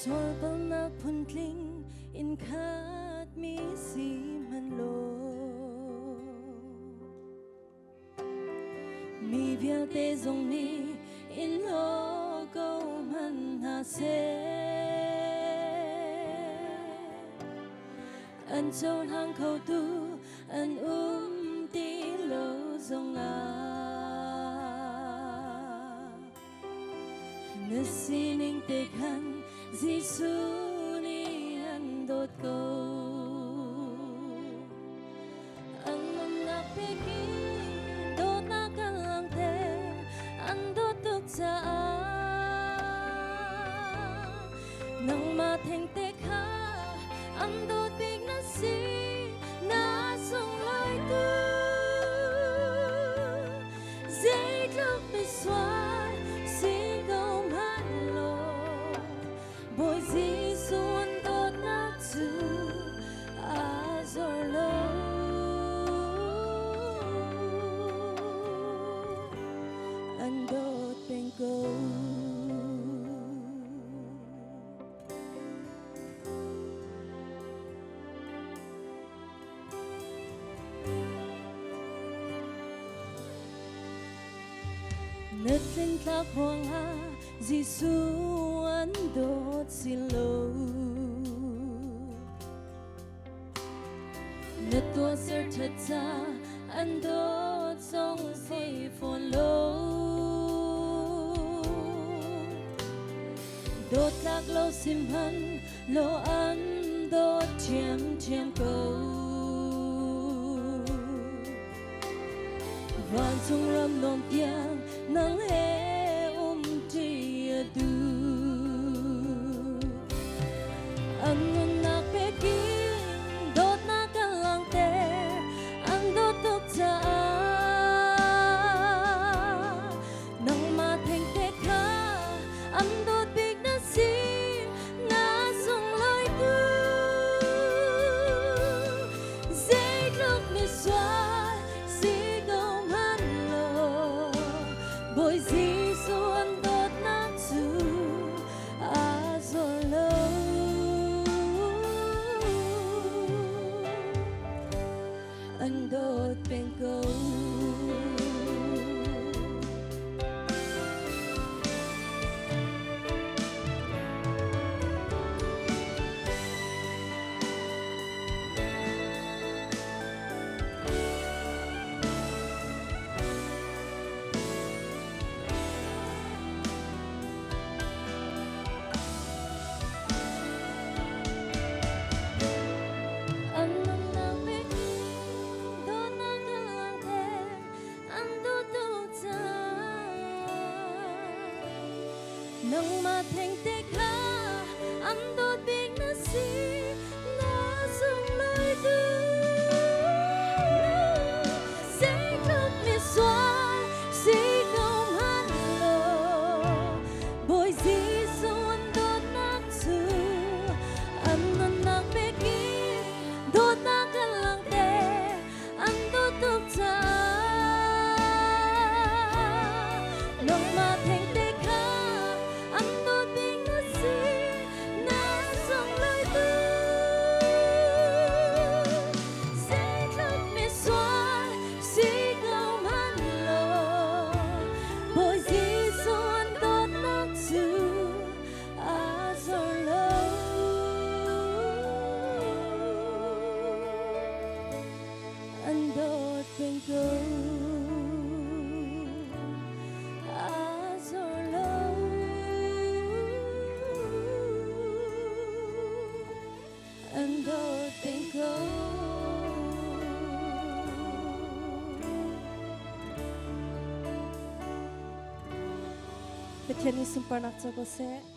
Solpang nagpuntling inkat misi manlo mi vial te zong mi in lo go man hase an chôn hang khâu tu an ti lo zong a nasining te khan Giêsu ni an đốt câu ang mga peki đốt na kalang te an đốt tuk sa nang mateng te kha an đốt big na si na sung lai tu dây lúc bị xóa Boy Giêsu an đốt nát zu azor lo an đốt bên câu nết lên tháp hoang ha Giêsu an đốt xin lỗi nết tua ser thật ra an đốt sông si phồn lô đốt lạc lâu sim hân lô an đốt chiêm câu vạn sung râm nôm tiếng nắng hè du ang napeking dot na kalang te ang dotok sa nang mateng te ka ang dot big na si na sung loi tu zay lúc mi xóa si gom han lo boy Giêsu an an đốt bên câu nang mateng te ka am đốt big na si na sung lai tu say khóc mi xóa si không han lo boy Giêsu an đốt nát su an nak peki đốt na kalang te an đốt tuk sa nang mateng te an đốt bên câu azor lo an đốt bên câu Betjani sumparnak sa kose